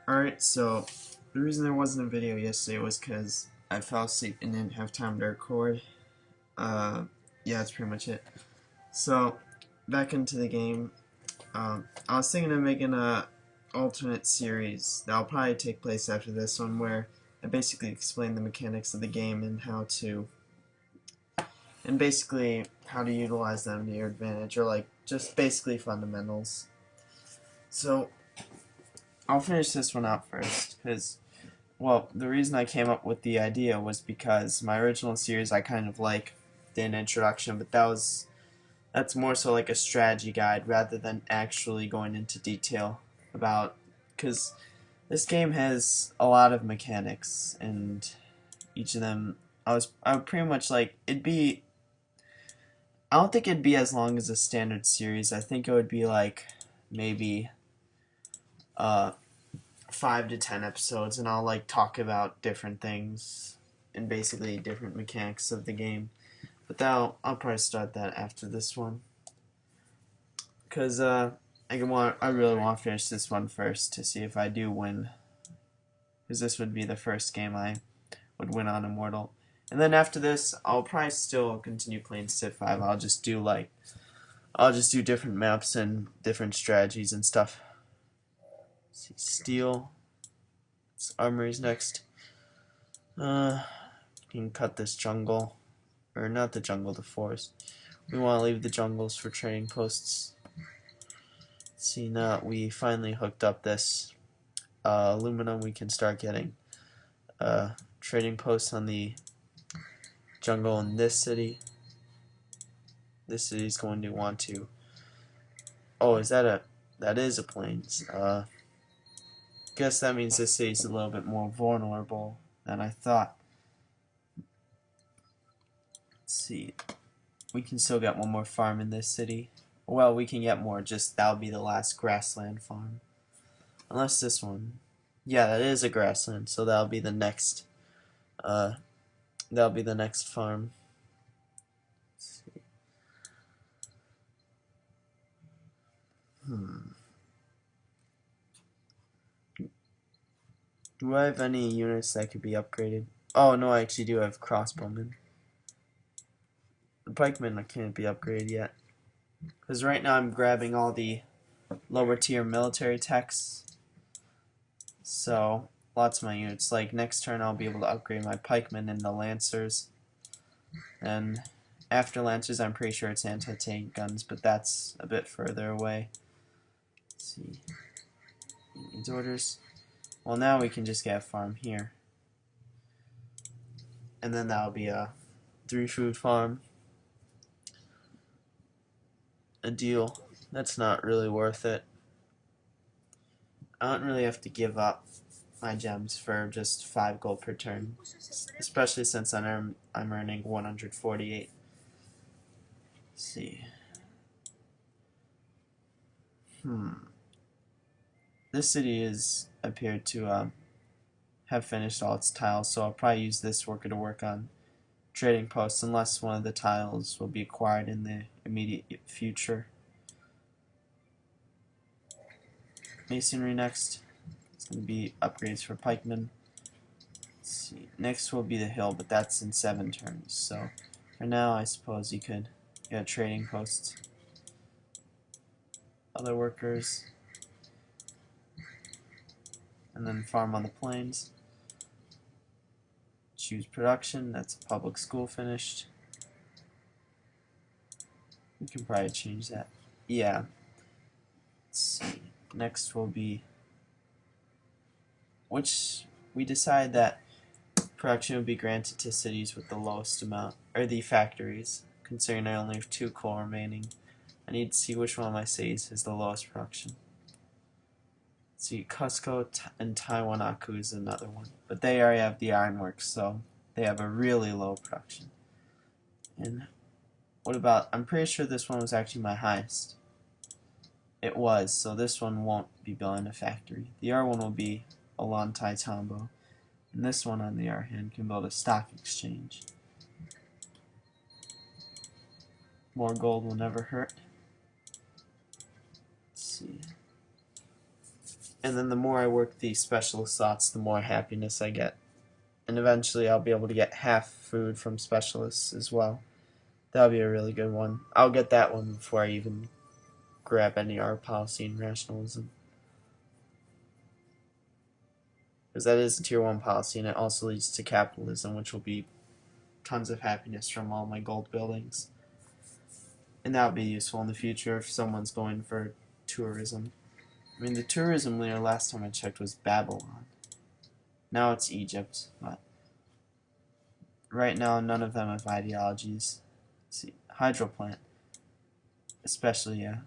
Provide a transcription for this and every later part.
Alright, so the reason there wasn't a video yesterday was because I fell asleep and didn't have time to record. Yeah, that's pretty much it. So, back into the game. I was thinking of making a alternate series that'll probably take place after this one, where I basically explain the mechanics of the game and basically how to utilize them to your advantage, or like just basically fundamentals. So I'll finish this one out first, because, well, the reason I came up with the idea was because my original series I kind of like did an introduction, but that's more so like a strategy guide rather than actually going into detail about, because this game has a lot of mechanics, and each of them I would pretty much like I don't think it'd be as long as a standard series. I think it would be like maybe uh 5 to 10 episodes, and I'll like talk about different things and basically different mechanics of the game. But I'll probably start that after this one, cause I really want to finish this one first to see if I do win, cause this would be the first game I would win on Immortal. And then after this, I'll probably still continue playing Civ 5. I'll just do different maps and different strategies and stuff. Let's see, steel. Armory's next. You can cut this jungle, or not the jungle, the forest. We want to leave the jungles for trading posts. Let's see, now we finally hooked up this aluminum. We can start getting trading posts on the jungle in this city. This city's going to want to. Oh, that is a plains. Guess that means this city's a little bit more vulnerable than I thought. Let's see. We can still get one more farm in this city. Well, we can get more, just that'll be the last grassland farm. Unless this one. Yeah, that is a grassland, so that'll be the next farm. Let's see. Do I have any units that could be upgraded? Oh no, I actually do have crossbowmen. The pikemen can't be upgraded yet, because right now I'm grabbing all the lower tier military techs. So lots of my units. Like next turn I'll be able to upgrade my pikemen and the lancers. And after lancers I'm pretty sure it's anti-tank guns, but that's a bit further away. Let's see. Needs orders. Well, now we can just get a farm here. And then that'll be a 3-food farm. A deal. That's not really worth it. I don't really have to give up my gems for just 5 gold per turn, especially since I'm earning 148. Let's see. This city appeared to have finished all its tiles, so I'll probably use this worker to work on trading posts, unless one of the tiles will be acquired in the immediate future. Masonry next. It's going to be upgrades for pikemen. Let's see. Next will be the hill, but that's in 7 turns. So for now, I suppose you could get trading posts. Other workers. And then farm on the plains. Choose production. That's a public school finished. We can probably change that. Yeah. Let's see. Next will be, which we decide that production will be granted to cities with the lowest amount, or the factories, considering I only have 2 coal remaining. I need to see which one of my cities has the lowest production. Let's see, Cusco and Tiwanaku is another one, but they already have the ironworks, so they have a really low production. And what about, I'm pretty sure this one was actually my highest. It was, so this one won't be building a factory. The other one will be Ollantay Tambo. And this one, on the other hand, can build a stock exchange. More gold will never hurt. Let's see. And then the more I work the specialist slots, the more happiness I get. And eventually I'll be able to get half food from specialists as well. That'll be a really good one. I'll get that one before I even grab any art policy and rationalism. Because that is a tier 1 policy, and it also leads to capitalism, which will be tons of happiness from all my gold buildings. And that would be useful in the future if someone's going for tourism. I mean, the tourism leader last time I checked was Babylon. Now it's Egypt, but right now none of them have ideologies. Let's see, hydro plant, especially, yeah.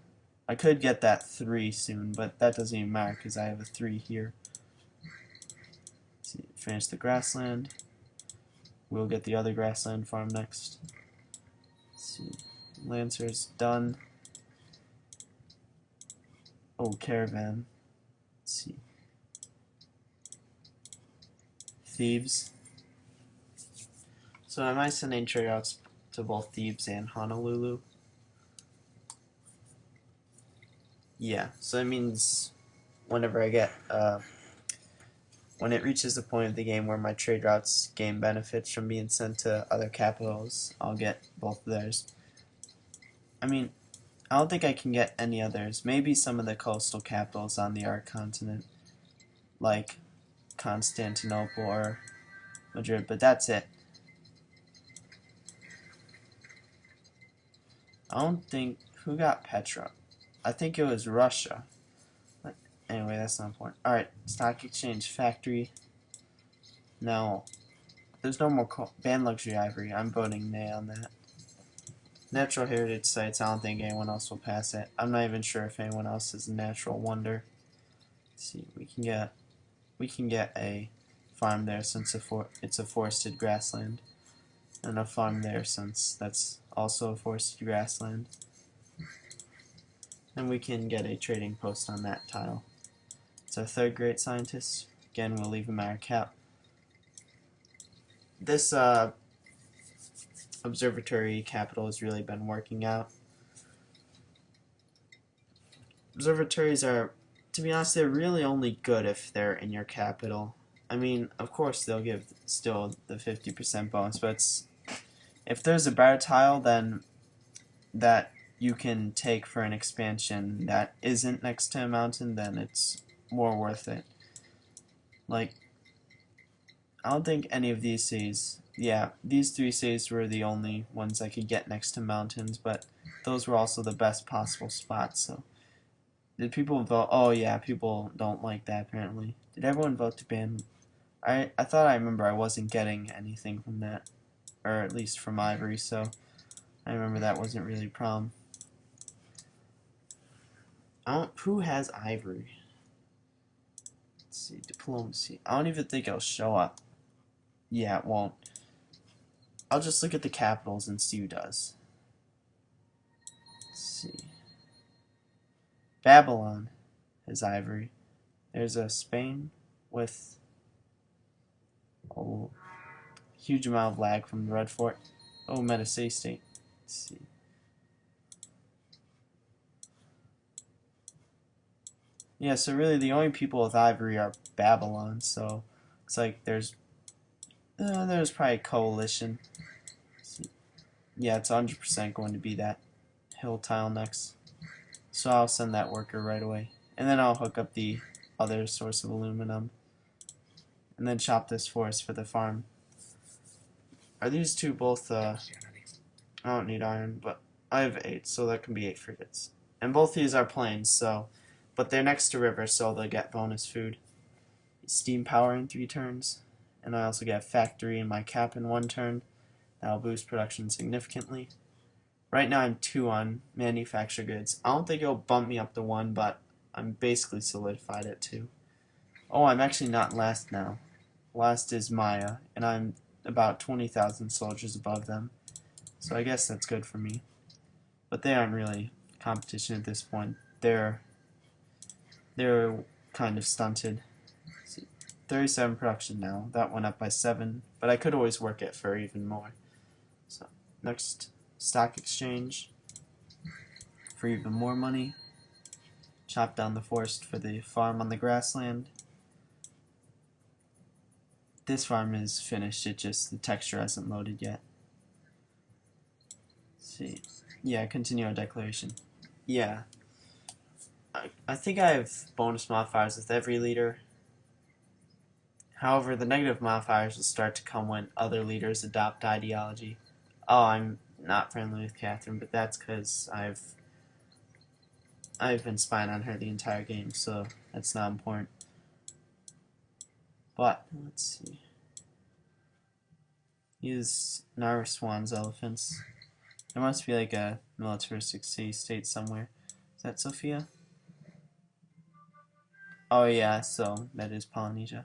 I could get that 3 soon, but that doesn't even matter because I have a 3 here. Let's see, finish the grassland. We'll get the other grassland farm next. Let's see, Lancer's done. Oh, caravan. Let's see. Thebes. So am I sending trade routes to both Thebes and Honolulu? Yeah, so that means whenever I get, when it reaches the point of the game where my trade routes gain benefits from being sent to other capitals, I'll get both of theirs. I mean, I don't think I can get any others. Maybe some of the coastal capitals on the Arc continent, like Constantinople or Madrid, but that's it. I don't think, who got Petra? I think it was Russia. But anyway, that's not important. Alright, stock exchange factory. Now, there's no more ban luxury ivory. I'm voting nay on that. Natural heritage sites, I don't think anyone else will pass it. I'm not even sure if anyone else is a natural wonder. Let's see, we can get a farm there since it's a forested grassland, and a farm there since that's also a forested grassland. And we can get a trading post on that tile. It's our 3rd great scientist. Again, we'll leave him at our cap. This observatory capital has really been working out. Observatories are, to be honest, they're really only good if they're in your capital. I mean, of course they'll give still the 50% bonus, but if there's a better tile then that you can take for an expansion that isn't next to a mountain, then it's more worth it. Like, I don't think any of these cities, yeah, these 3 cities were the only ones I could get next to mountains, but those were also the best possible spots. So did people vote? Oh yeah, people don't like that apparently. Did everyone vote to ban? I thought I remember I wasn't getting anything from that, or at least from Ivory, so I remember that wasn't really a problem. Who has Ivory? Let's see, diplomacy. I don't even think it'll show up. Yeah, it won't. I'll just look at the capitals and see who does. Let's see. Babylon has Ivory. There's a Spain with a huge amount of lag from the Red Fort. Oh, Meta City State. Let's see. Yeah, so really the only people with Ivory are Babylon, so it's like there's probably a coalition. Yeah, it's 100% going to be that hill tile next. So I'll send that worker right away. And then I'll hook up the other source of aluminum. And then chop this forest for the farm. Are these two both, I don't need iron, but I have 8, so that can be 8 frigates. And both these are plains, so, but they're next to rivers, so they'll get bonus food. Steam power in 3 turns. And I also get factory in my cap in 1 turn. That'll boost production significantly. Right now I'm 2 on manufacture goods. I don't think it'll bump me up to 1, but I'm basically solidified at 2. Oh, I'm actually not last now. Last is Maya, and I'm about 20,000 soldiers above them. So I guess that's good for me. But they aren't really competition at this point. They're kind of stunted. 37 production now. That went up by 7, but I could always work it for even more. So next, stock exchange for even more money. chop down the forest for the farm on the grassland. This farm is finished, the texture hasn't loaded yet. Let's see. Yeah, continue our declaration. Yeah. I think I have bonus modifiers with every leader. However, the negative modifiers will start to come when other leaders adopt ideology. Oh, I'm not friendly with Catherine, but that's because I've been spying on her the entire game, so that's not important. But let's see. Use Nara Swans elephants. There must be like a militaristic city-state somewhere. Is that Sophia? Oh yeah, so that is Polynesia.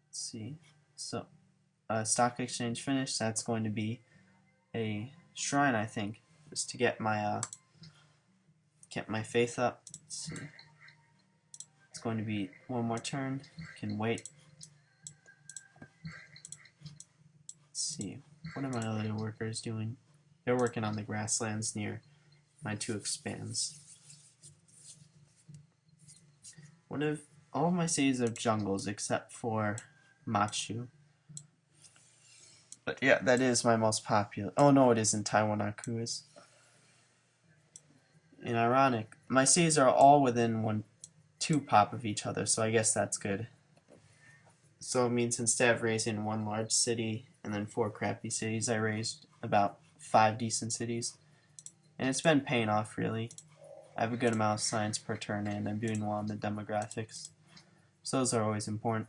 Let's see. So, stock exchange finished. That's going to be a shrine, I think, just to get my faith up. Let's see. It's going to be one more turn. Can wait. Let's see. What are my other workers doing? They're working on the grasslands near my 2 expands. One of all of my cities are jungles except for Machu. But yeah, that is my most popular. Oh no, it isn't. Tiwanaku is. And ironic, my cities are all within 2 pop of each other, so I guess that's good. So it means instead of raising 1 large city and then 4 crappy cities, I raised about 5 decent cities. And it's been paying off, really. I have a good amount of science per turn, and I'm doing well on the demographics. So those are always important.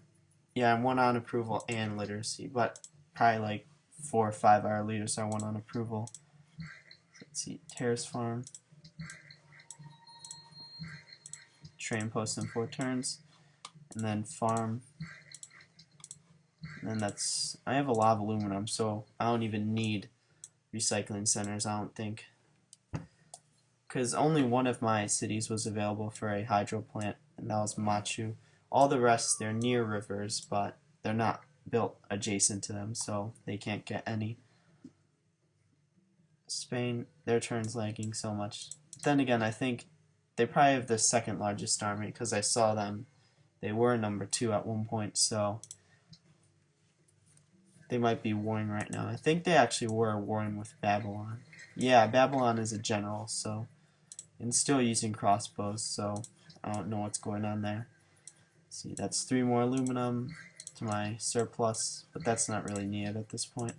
Yeah, I'm 1 on approval and literacy, but probably like 4 or 5 our leaders are 1 on approval. Let's see, terrace farm. Train post in 4 turns. And then farm. And that's, I have a lot of aluminum, so I don't even need recycling centers, I don't think. Because only 1 of my cities was available for a hydro plant, and that was Machu. All the rest, they're near rivers, but they're not built adjacent to them, so they can't get any. Spain, their turn's lagging so much. Then again, I think they probably have the 2nd largest army, because I saw them. They were number 2 at one point, so they might be warring right now. I think they actually were warring with Babylon. Yeah, Babylon is a general, so... and still using crossbows, so I don't know what's going on there. Let's see, that's 3 more aluminum to my surplus, but that's not really needed at this point.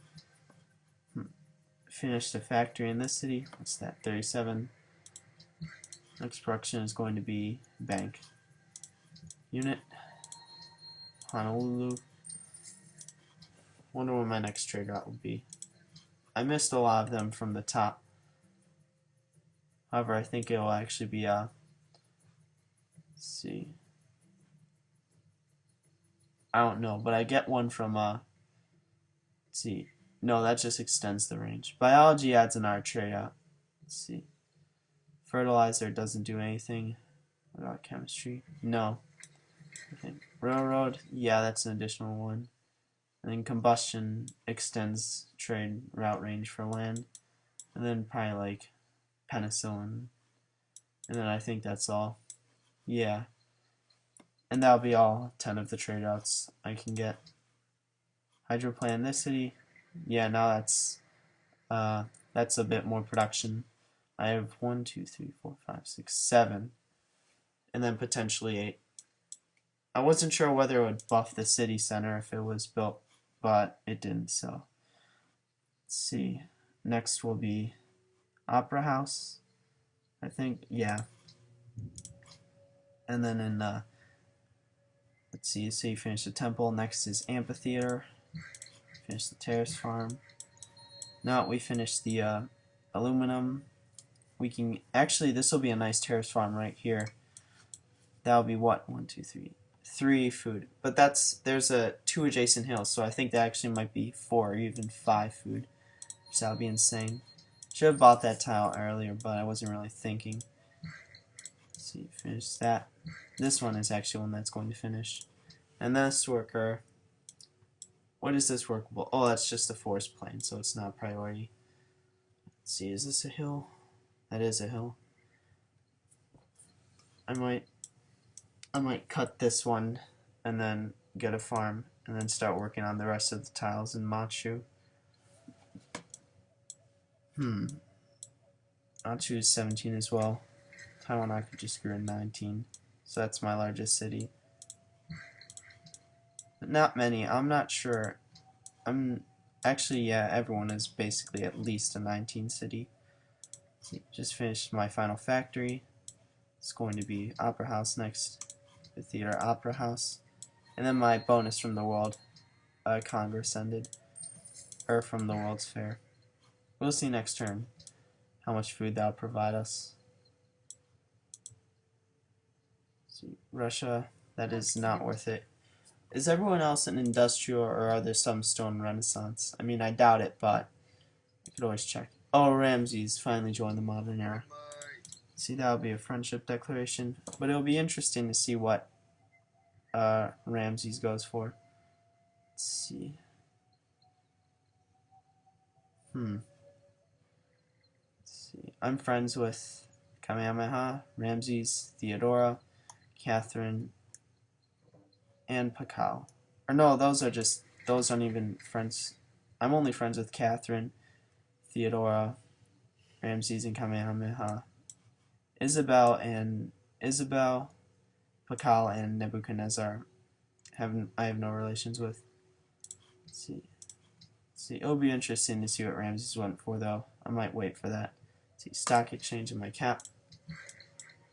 Finished a factory in this city. What's that? 37. Next production is going to be bank. Unit. Honolulu. Wonder what my next trade route will be. I missed a lot of them from the top. However, I think it will actually be let's see. I don't know, but I get one from let's see. No, that just extends the range. Biology adds an art trade out. Let's see. Fertilizer doesn't do anything. What about chemistry? No. I think railroad, yeah, that's an additional one. And then combustion extends trade route range for land. And then probably like penicillin. And then I think that's all. Yeah. And that'll be all 10 of the trade routes I can get. Hydro plant in this city. Yeah, now that's a bit more production. I have 1, 2, 3, 4, 5, 6, 7. And then potentially 8. I wasn't sure whether it would buff the city center if it was built, but it didn't, so. Let's see. Next will be Opera House, I think. Yeah. And then in, let's see, so you finish the temple. Next is amphitheater. Finish the terrace farm. Now we finish the aluminum. We can, actually, this will be a nice terrace farm right here. That'll be what? 1, 2, 3. 3 food. But there's 2 adjacent hills, so I think that actually might be 4 or even 5 food. So that would be insane. Should have bought that tile earlier, but I wasn't really thinking. Let's see, finish that. This one is actually one that's going to finish. And this worker, what is this workable? Oh, that's just a forest plain, so it's not a priority. Let's see, is this a hill? That is a hill. I might cut this one and then get a farm and then start working on the rest of the tiles in Machu. Machu is 17 as well. Taiwan just grew in 19. So that's my largest city. But not many. I'm not sure. Actually, yeah, everyone is basically at least a 19 city. Just finished my final factory. It's going to be Opera House next. The Theater Opera House. And then my bonus from the World Congress ended. Or from the World's Fair. We'll see next turn how much food that'll provide us. See, Russia, that is not worth it. Is everyone else an industrial, or are there some stone renaissance? I mean, I doubt it, but I could always check. Oh, Ramses finally joined the modern era. See, that'll be a friendship declaration. But it'll be interesting to see what Ramses goes for. Let's see. Let's see. I'm friends with Kamehameha, Ramses, Theodora, Catherine, and Pakal. Or no, those aren't even friends. I'm only friends with Catherine, Theodora, Ramses, and Kamehameha. Isabel, Pakal, and Nebuchadnezzar I have no relations with. Let's see. It'll be interesting to see what Ramses went for, though. I might wait for that. Let's see, stock exchange in my cap.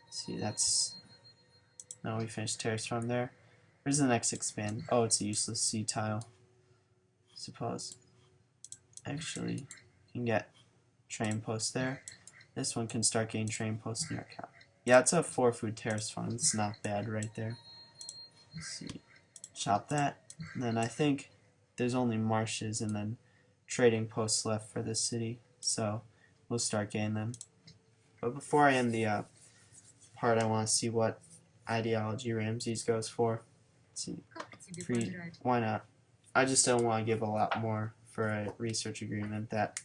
Let's see, that's... Now we finished terrace farm there. Where's the next expand? Oh, it's a useless sea tile. Suppose. Actually, you can get train posts there. This one can start getting train posts near cap. Yeah, it's a 4-food terrace farm. It's not bad right there. Let's see. Chop that. And then I think there's only marshes and then trading posts left for this city. So we'll start getting them. But before I end the part, I want to see what ideology Ramses goes for. Let's see. Why not? I just don't want to give a lot more for a research agreement that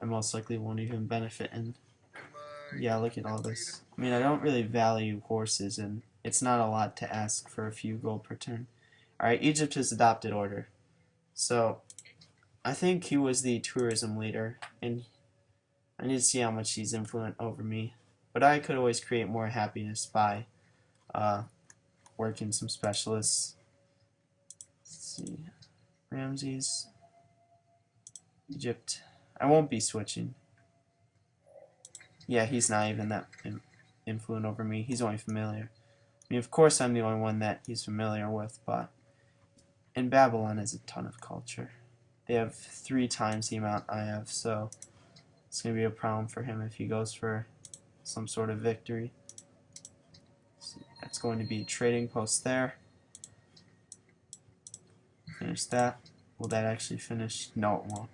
I most likely won't even benefit in. Yeah, look at all this. I mean, I don't really value horses, and it's not a lot to ask for a few gold per turn. Alright, Egypt has adopted order. So, I think he was the tourism leader, and I need to see how much he's influent over me. But I could always create more happiness by working some specialists. Let's see. Ramses. Egypt. I won't be switching. Yeah, he's not even that influent over me. He's only familiar. I mean, of course I'm the only one that he's familiar with, but in Babylon is a ton of culture. They have 3 times the amount I have, so it's going to be a problem for him if he goes for some sort of victory. That's going to be a trading post there. Finish that. Will that actually finish? No, it won't.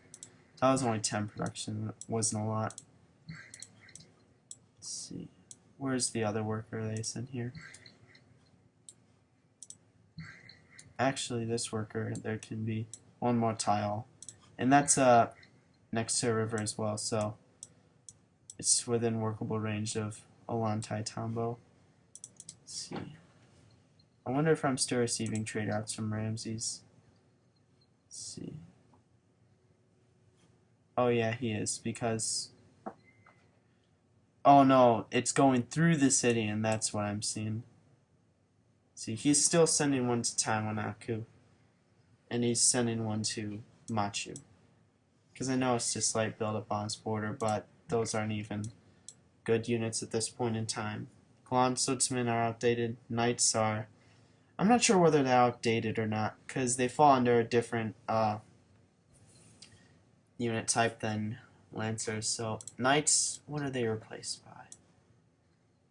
That was only 10 production. It wasn't a lot. Let's see. Where's the other worker they sent here? Actually, this worker, there can be one more tile. And that's next to a river as well, so it's within workable range of Ollantay Tambo. Let's see. I wonder if I'm still receiving trade routes from Ramses. Let's see. Oh yeah, he is, because... Oh no, it's going through the city, and that's what I'm seeing. See, he's still sending one to Tiwanaku, and he's sending one to Machu. Because I know it's just slight build-up on his border, but those aren't even good units at this point in time. Klan Sutsmen are outdated. Knights are... I'm not sure whether they're outdated or not, because they fall under a different unit type than Lancers. So, Knights, what are they replaced by?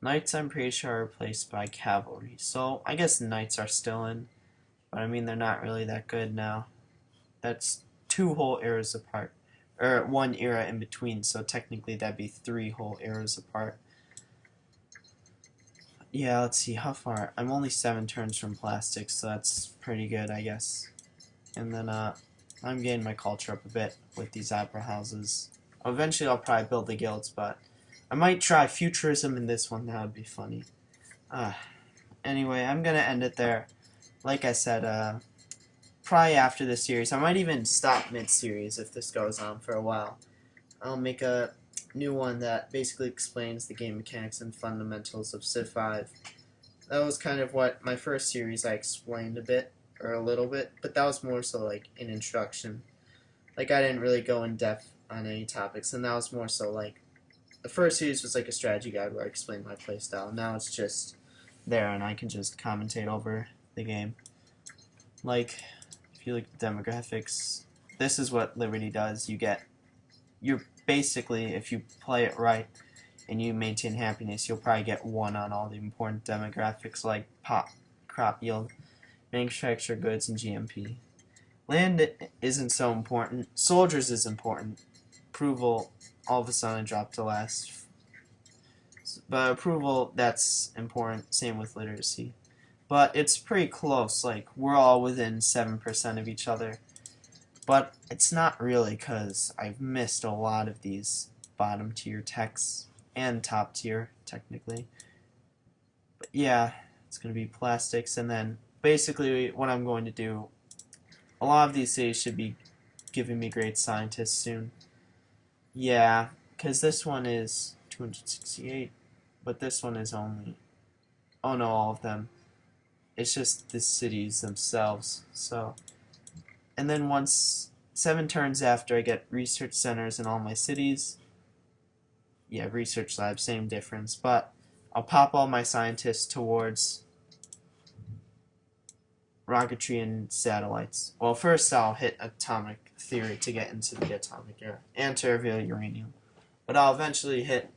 Knights, I'm pretty sure, are replaced by Cavalry. So, I guess Knights are still in, but I mean, they're not really that good now. That's 2 whole eras apart. Or 1 era in between, so technically that'd be 3 whole eras apart. Yeah, let's see, how far? I'm only 7 turns from plastic, so that's pretty good, I guess. And then, I'm getting my culture up a bit with these opera houses. Eventually I'll probably build the guilds, but I might try futurism in this one, that would be funny. Uh, anyway, I'm gonna end it there. Like I said, probably after this series, I might even stop mid-series if this goes on for a while. I'll make a new one that basically explains the game mechanics and fundamentals of Civ 5. That was kind of what my first series I explained a bit, or a little bit, but that was more so like an introduction. Like I didn't really go in depth on any topics, and that was more so like the first series was like a strategy guide where I explained my playstyle. Now it's just there, and I can just commentate over the game. Like if you look at the demographics, this is what Liberty does. You're basically, if you play it right and you maintain happiness, you'll probably get 1 on all the important demographics like crop yield, manufactured goods, and GMP. Land isn't so important. Soldiers is important. Approval all of a sudden dropped to last. But approval, that's important. Same with literacy. But it's pretty close. Like, we're all within 7% of each other. But it's not really, because I've missed a lot of these bottom tier techs. And top tier, technically. But yeah, it's going to be plastics. And then, basically, what I'm going to do, a lot of these cities should be giving me great scientists soon. Yeah, because this one is 268, but this one is only... Oh no, all of them. It's just the cities themselves. So, and then once 7 turns after I get research centers in all my cities, yeah, research labs, same difference, but I'll pop all my scientists towards rocketry and satellites. Well, first I'll hit atomic theory to get into the atomic era and to reveal uranium, but I'll eventually hit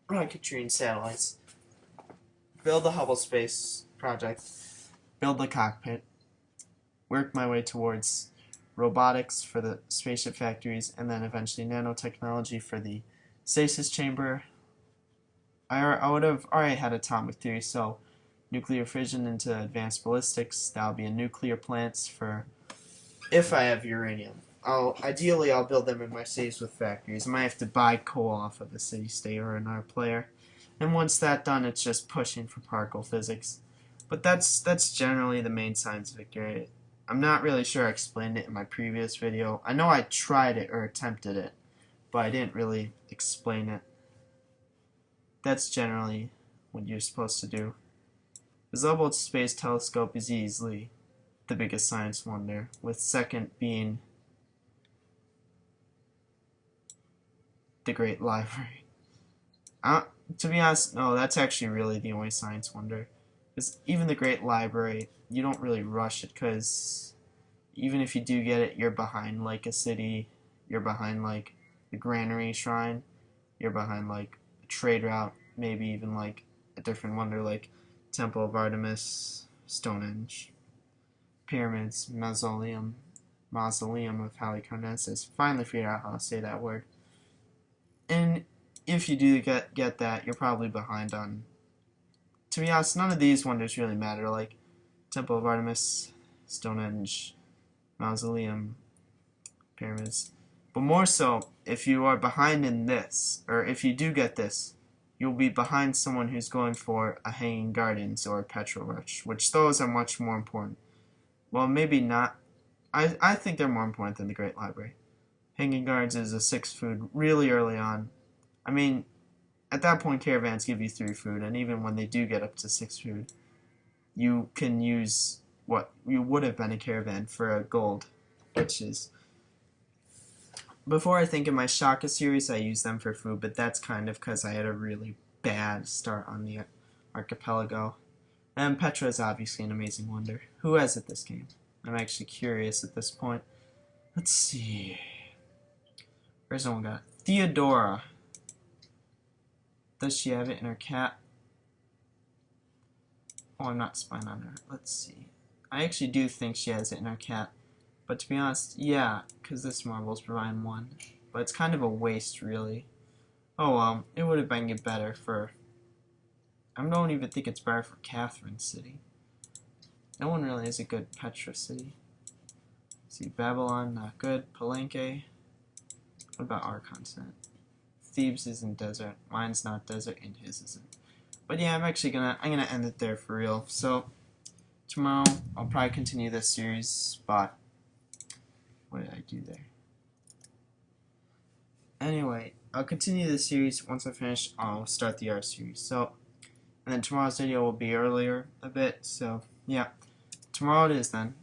rocketry and satellites, build the Hubble Space Project, build the cockpit, work my way towards robotics for the spaceship factories, and then eventually nanotechnology for the stasis chamber. I would have already had atomic theory, so nuclear fission into advanced ballistics. That'll be a nuclear plants for if I have uranium. Ideally I'll build them in my cities with factories. I might have to buy coal off of a city state or another player. And once that's done, it's just pushing for particle physics. But that's generally the main scientific area. I'm not really sure I explained it in my previous video. I know I tried it or attempted it, but I didn't really explain it. That's generally what you're supposed to do. The Hubble Space Telescope is easily the biggest science wonder, with second being the Great Library. To be honest, no, that's actually really the only science wonder. Because even the Great Library, you don't really rush it, because even if you do get it, you're behind like a city, you're behind like the Granary Shrine, you're behind like a trade route, maybe even like a different wonder like Temple of Artemis, Stonehenge, Pyramids, Mausoleum of Halicarnassus. Finally figured out how to say that word. And if you do get that, you're probably behind on... To be honest, none of these wonders really matter, like Temple of Artemis, Stonehenge, Mausoleum, Pyramids. But more so, if you are behind in this, or if you do get this, you'll be behind someone who's going for a Hanging Gardens or a Petrol Rush, which those are much more important. Well, maybe not. I think they're more important than the Great Library. Hanging Gardens is a 6 food really early on. I mean, at that point, caravans give you 3 food, and even when they do get up to 6 food, you can use what you would have been a caravan for a gold, which is... Before, I think in my Shaka series, I used them for food, but that's kind of because I had a really bad start on the archipelago. And Petra is obviously an amazing wonder. Who has it this game? I'm actually curious at this point. Let's see. Where's someone got it? Theodora. Does she have it in her cat? Oh, I'm not spying on her. Let's see. I actually do think she has it in her cat. But to be honest, yeah, because this Marvel's providing 1. But it's kind of a waste, really. Oh, well, it would have been better for... I don't even think it's better for Catherine City. No one really has a good Petra City. Let's see, Babylon, not good. Palenque. What about our continent? Thebes isn't desert. Mine's not desert, and his isn't. But yeah, I'm gonna end it there for real. So tomorrow I'll probably continue this series, but what did I do there? Anyway, I'll continue this series. Once I finish, I'll start the art series. So, and then tomorrow's video will be earlier a bit. So yeah, tomorrow it is then.